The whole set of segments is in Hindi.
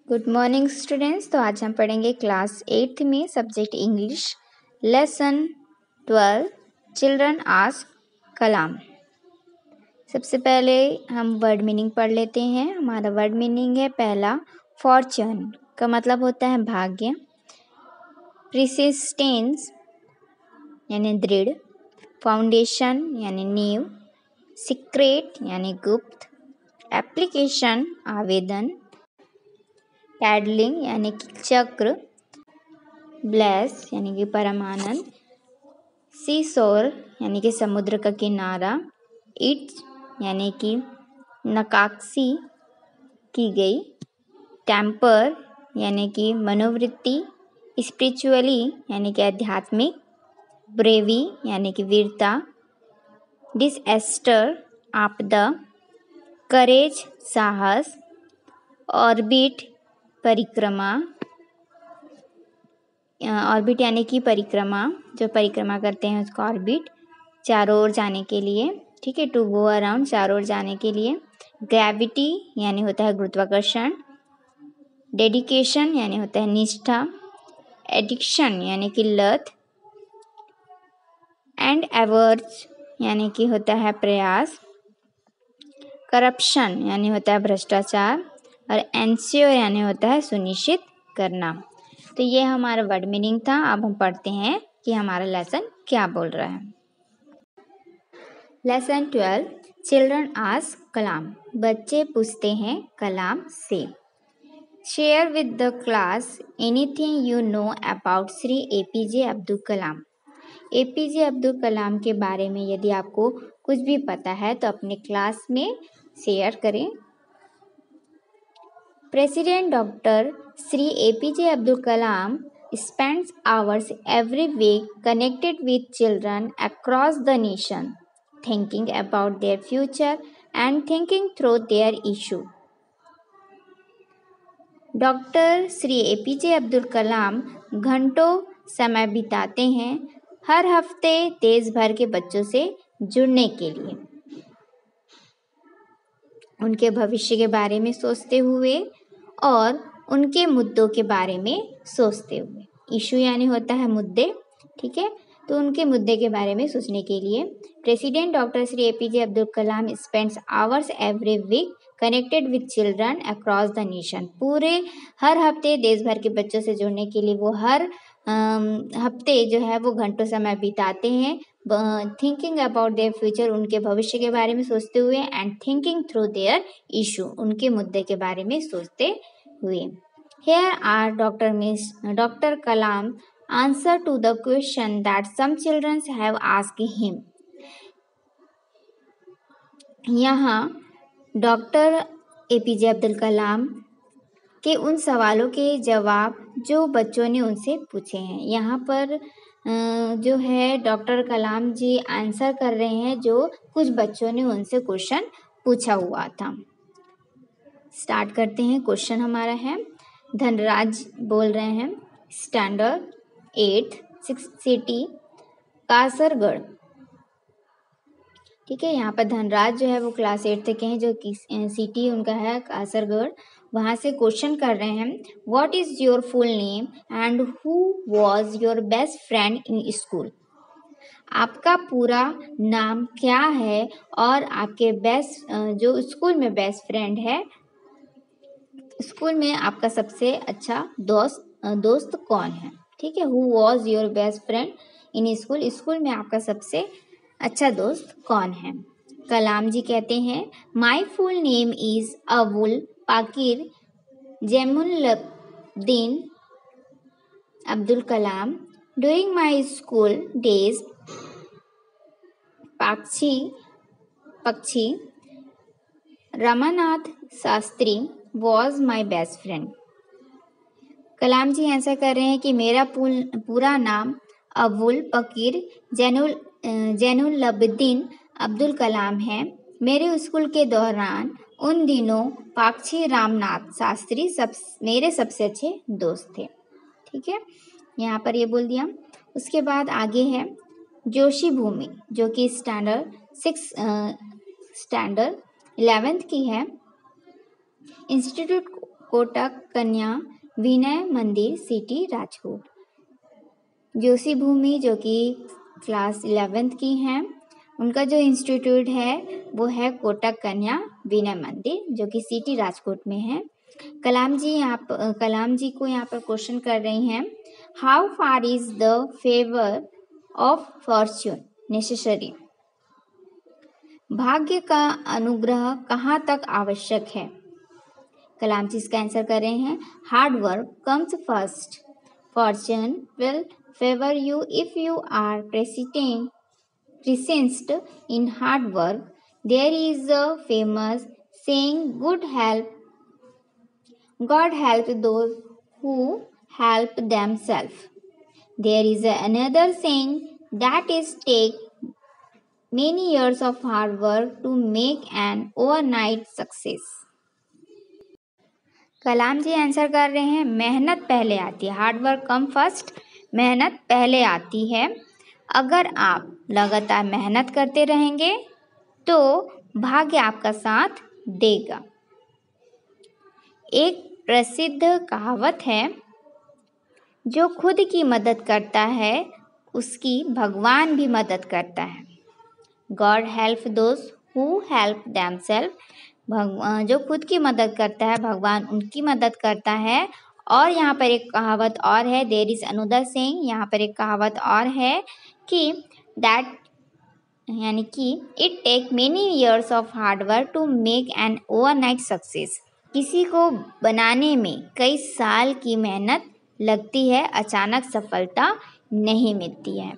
Good morning students. तो आज हम पढ़ेंगे क्लास 8th में subject English lesson 12 children ask Kalam. सबसे पहले हम वर्ड मीनिंग पढ़ लेते हैं। हमारा वर्ड मीनिंग है पहला, फॉर्चून का मतलब होता है भाग्य, प्रिसिस्टेंस यानी दृढ़, फाउंडेशन यानी नींव, सीक्रेट यानी गुप्त, एप्लीकेशन आवेदन, पैडलिंग यानी कि चक्र, ब्लेस यानी कि परमानंद, सीसोर यानी कि समुद्र का किनारा, इट्स यानी कि नक्काशी की गई, टेम्पर यानी कि मनोवृत्ति, स्पिरिचुअली यानी कि आध्यात्मिक, ब्रेवी यानी कि वीरता, डिसएस्टर आपदा, करेज साहस, ऑर्बिट परिक्रमा, ऑर्बिट यानी कि परिक्रमा, जो परिक्रमा करते हैं उसको ऑर्बिट, चारों ओर जाने के लिए, ठीक है, टू गो अराउंड, चारों ओर जाने के लिए, ग्रेविटी यानी होता है गुरुत्वाकर्षण, डेडिकेशन यानी होता है निष्ठा, एडिक्शन यानी कि लत, एंड एवर्स यानी कि होता है प्रयास, करप्शन यानी होता है भ्रष्टाचार, और एंश्योर यानी होता है सुनिश्चित करना। तो ये हमारा वर्ड मीनिंग था। अब हम पढ़ते हैं कि हमारा लेसन क्या बोल रहा है। लेसन 12 चिल्ड्रन आस्क कलाम, बच्चे पूछते हैं कलाम से। Share with the class anything you know about Shri APJ Abdul Kalam. APJ Abdul Kalam के बारे में यदि आपको कुछ भी पता है तो अपने क्लास में शेयर करें। President Dr. Sri APJ Abdul Kalam spends hours every week connected with children across the nation, thinking about their future and thinking through their issue. Doctor Shri APJ Abdul Kalam घंटों समय बिताते हैं हर हफ्ते देश भर के बच्चों से जुड़ने के लिए, उनके भविष्य के बारे में सोचते हुए और उनके मुद्दों के बारे में सोचते हुए। इशू यानी होता है मुद्दे, ठीक है, तो उनके मुद्दे के बारे में सोचने के लिए president doctor Shri APJ Abdul Kalam spends hours every week connected with children across the nation. पूरे हर हफ्ते देश भर के बच्चों से जुड़ने के लिए वो हर हफ्ते जो है वो घंटों समय बिताते हैं, थिंकिंग अबाउट देयर फ्यूचर, उनके भविष्य के बारे में सोचते हुए, and thinking through their issue, उनके मुद्दे के बारे में सोचते हुए। Here are Dr. Kalam answer to the question that some children have asked him. यहाँ डॉक्टर APJ अब्दुल कलाम के उन सवालों के जवाब जो बच्चों ने उनसे पूछे हैं। यहाँ पर जो है डॉक्टर कलाम जी आंसर कर रहे हैं जो कुछ बच्चों ने उनसे क्वेश्चन पूछा हुआ था। स्टार्ट करते हैं। क्वेश्चन हमारा है, धनराज बोल रहे हैं, स्टैंडर्ड 8 6 सिटी कासरगढ़, ठीक है। यहाँ पर धनराज जो है वो क्लास 8 से के हैं, जो कि सिटी उनका है कासरगढ़। वहाँ से क्वेश्चन कर रहे हैं, what is your full name and who was your best friend in school. आपका पूरा नाम क्या है और आपके बेस्ट जो स्कूल में बेस्ट फ्रेंड है, स्कूल में आपका सबसे अच्छा दोस्त कौन है, ठीक है। Who was your best friend in school, school में आपका सबसे अच्छा दोस्त कौन है। कलाम जी कहते हैं, my full name is Avul Pakir Jainulabdeen Abdul Kalam. During my school days Pakshi Ramanatha Sastry was my best friend. Kalam ji ऐसा कर रहे हैं कि मेरा पूरा नाम अबुल पकीर जैनुलब्दीन अब्दुल कलाम है। मेरे स्कूल के दौरान उन दिनों पाक्षी रामनाथ शास्त्री मेरे सबसे अच्छे दोस्त थे, ठीक है। यहाँ पर ये बोल दिया। उसके बाद आगे है जोशी भूमि, जो कि स्टैंडर्ड 11th की है। इंस्टीट्यूट कोटक कन्या विनय मंदिर, सिटी राजकोट। जोशी भूमि जो कि क्लास 11th की हैं, उनका जो इंस्टीट्यूट है वो है कोटक कन्या विनय मंदिर जो कि सिटी राजकोट में है। कलाम जी को यहाँ पर क्वेश्चन कर रही हैं, how far is the favour of Fortune necessary? भाग्य का अनुग्रह कहाँ तक आवश्यक है? कलाम जी इसका आंसर कर रहे हैं, hard work comes first, fortune will favour you if you are persistent in hard work. There is a famous saying, God help those who help themselves. There is another saying that is take many years of hard work to make an overnight success. Kalam ji answer कर रहे हैं, मेहनत पहले आती है, हार्ड वर्क कम फर्स्ट, मेहनत पहले आती है। अगर आप लगातार मेहनत करते रहेंगे तो भाग्य आपका साथ देगा। एक प्रसिद्ध कहावत है, जो खुद की मदद करता है उसकी भगवान भी मदद करता है। God help those who help themselves. जो खुद की मदद करता है भगवान उनकी मदद करता है। और यहाँ पर एक कहावत और है, देयर इज अनदर सेइंग, यहाँ पर एक कहावत और है कि दैट यानी कि it take many years of hard work to make an overnight success. किसी को बनाने में कई साल की मेहनत लगती है, अचानक सफलता नहीं मिलती है।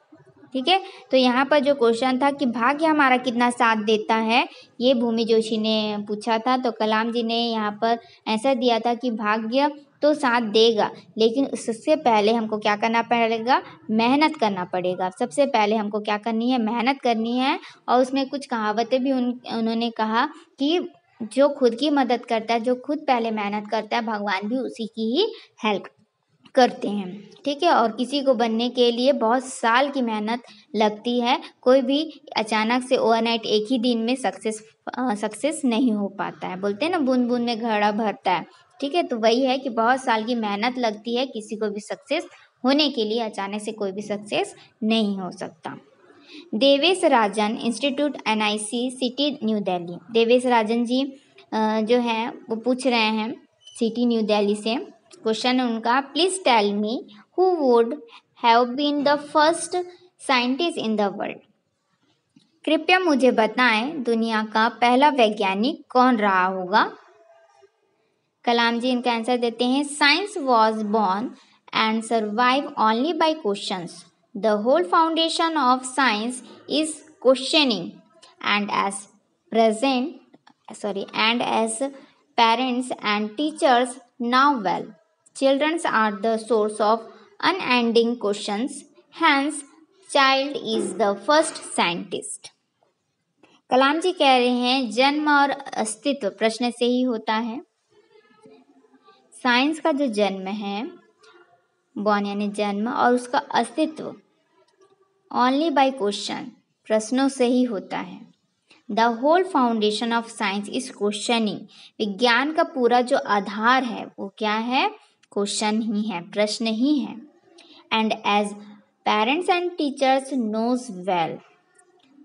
ठीक है, तो यहाँ पर जो क्वेश्चन था कि भाग्य हमारा कितना साथ देता है, ये भूमि जोशी ने पूछा था। तो कलाम जी ने यहाँ पर आंसर दिया था कि भाग्य तो साथ देगा, लेकिन उससे पहले हमको क्या करना पड़ेगा, मेहनत करना पड़ेगा। सबसे पहले हमको क्या करनी है, मेहनत करनी है। और उसमें कुछ कहावतें भी उन्होंने कहा कि जो खुद की मदद करता है, जो खुद पहले मेहनत करता है, भगवान भी उसी की ही हेल्प करते हैं। ठीक है, और किसी को बनने के लिए बहुत साल की मेहनत लगती है। कोई भी अचानक से ओवरनाइट एक ही दिन में सक्सेस नहीं हो पाता है। बोलते हैं ना, बूंद बूंद में घड़ा भरता है। ठीक है, तो वही है कि बहुत साल की मेहनत लगती है किसी को भी सक्सेस होने के लिए। अचानक से कोई भी सक्सेस नहीं हो सकता। Devesh Rajan institute NIC city new Delhi. Devesh Rajan ji जो हैं वो पूछ रहे हैं सिटी न्यू दिल्ली से। क्वेश्चन है उनका, please tell me who would have been the first scientist in the world. कृपया मुझे बताएं दुनिया का पहला वैज्ञानिक कौन रहा होगा। कलाम जी इनका आंसर देते हैं, science was born and survive only by questions. The whole foundation of science is questioning and as parents and teachers now well. Children are the source of unending questions. Hence, child is the first scientist. कलाम जी कह रहे हैं, जन्म और अस्तित्व प्रश्न से ही होता है। साइंस का जो जन्म है, बॉर्न यानी जन्म, और उसका अस्तित्व ओनली बाय क्वेश्चन, प्रश्नों से ही होता है। The whole foundation of science is questioning. विज्ञान का पूरा जो आधार है वो क्या है, क्वेश्चन ही है, प्रश्न ही है। And as parents and teachers knows well,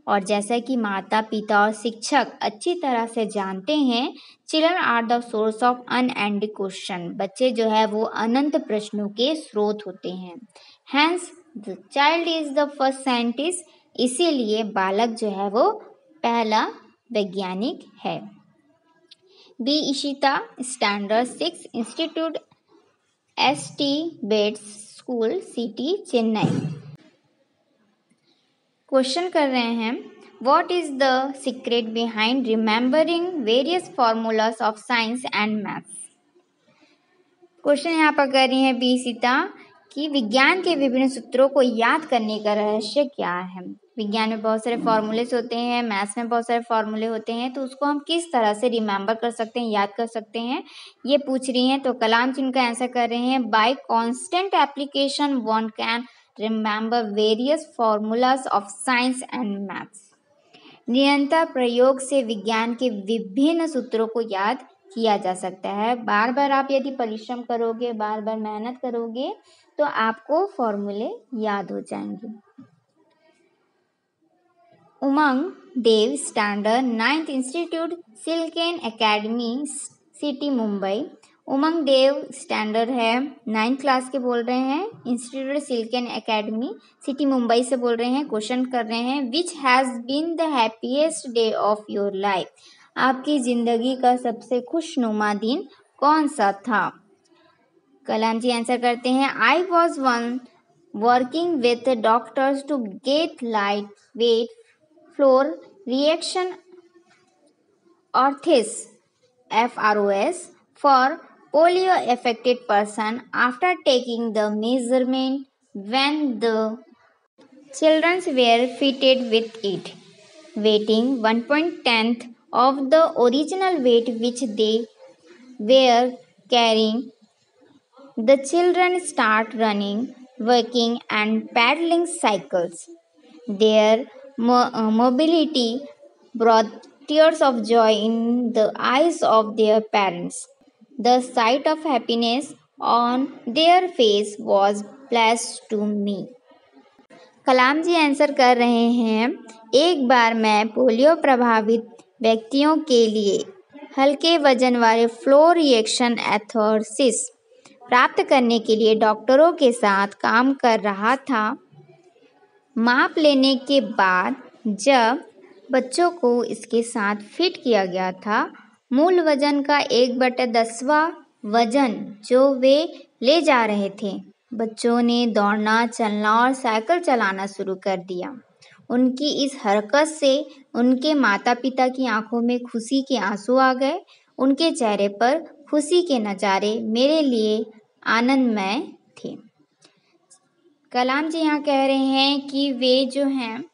और जैसा कि माता पिता और शिक्षक अच्छी तरह से जानते हैं, children are the source of unending question. बच्चे जो है वो अनंत प्रश्नों के स्रोत होते हैं। Hence the child is the first scientist, इसीलिए बालक जो है वो पहला वैज्ञानिक है। B Ishita standard 6 institute ST Bede's school city Chennai. Question कर रहे हैं, what is the secret behind remembering various formulas of science and maths. Question यहाँ पर कर रही है बी सीता कि विज्ञान के विभिन्न सूत्रों को याद करने का रहस्य क्या है। विज्ञान में बहुत सारे फॉर्मूलेस होते हैं, मैथ्स में बहुत सारे फॉर्मूले होते हैं, तो उसको हम किस तरह से रिमेंबर कर सकते हैं, याद कर सकते हैं, ये पूछ रही हैं। तो कलाम जी इनका आंसर कर रहे हैं, bye constant application one can remember various formulas of science and maths. निरंतर प्रयोग से विज्ञान के विभिन्न सूत्रों को याद किया जा सकता है। बार बार आप यदि परिश्रम करोगे, बार बार मेहनत करोगे तो आपको फॉर्मूले याद हो जाएंगे। Umang Dev standard 9th institute Silicon academy city Mumbai. Umang Dev standard है 9th क्लास के बोल रहे हैं, institute Silicon academy city Mumbai से बोल रहे हैं। क्वेश्चन कर रहे हैं, which has been the happiest day of your life. आपकी जिंदगी का सबसे खुशनुमा दिन कौन सा था। कलाम जी आंसर करते हैं, I was one working with doctors to get light weight floor reaction orthis FROS for polio affected person. After taking the measurement when the children were fitted with it, weighing 1.10th of the original weight which they were carrying, the children start running, walking and paddling cycles. Their mobility brought tears of joy in the eyes of their parents. The sight of happiness on their face was blessed to me. Kalam ji answer कर रहे हैं, एक बार मैं पोलियो प्रभावित व्यक्तियों के लिए हल्के वजन वाले फ्लोर रिएक्शन एथोरसिस प्राप्त करने के लिए डॉक्टरों के साथ काम कर रहा था। माप लेने के बाद जब बच्चों को इसके साथ फिट किया गया था, मूल वजन का 1/10वां वजन जो वे ले जा रहे थे, बच्चों ने दौड़ना, चलना और साइकिल चलाना शुरू कर दिया। उनकी इस हरकत से उनके माता पिता की आंखों में खुशी के आंसू आ गए। उनके चेहरे पर खुशी के नज़ारे मेरे लिए आनंदमय थे। कलाम जी यहाँ कह रहे हैं कि वे जो हैं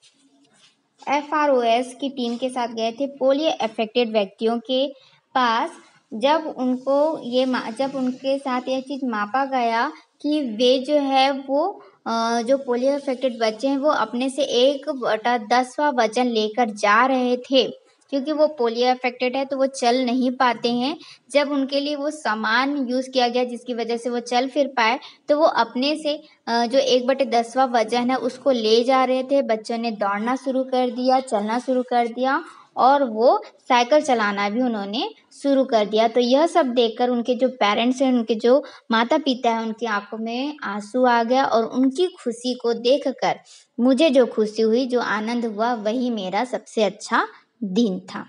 FROS की टीम के साथ गए थे पोलियो अफेक्टेड व्यक्तियों के पास। जब उनके साथ यह चीज़ मापा गया कि वे जो है वो जो पोलियो अफेक्टेड बच्चे हैं वो अपने से 1/10वां वजन लेकर जा रहे थे, क्योंकि वो पोलियो अफेक्टेड है तो वो चल नहीं पाते हैं। जब उनके लिए वो सामान यूज़ किया गया जिसकी वजह से वो चल फिर पाए, तो वो अपने से जो 1/10वां वजन है उसको ले जा रहे थे। बच्चों ने दौड़ना शुरू कर दिया, चलना शुरू कर दिया और वो साइकिल चलाना भी उन्होंने शुरू कर दिया। तो यह सब देखकर उनके जो पेरेंट्स हैं, उनके जो माता पिता हैं, उनकी आंखों में आंसू आ गया और उनकी खुशी को देखकर मुझे जो खुशी हुई, जो आनंद हुआ, वही मेरा सबसे अच्छा दिन था।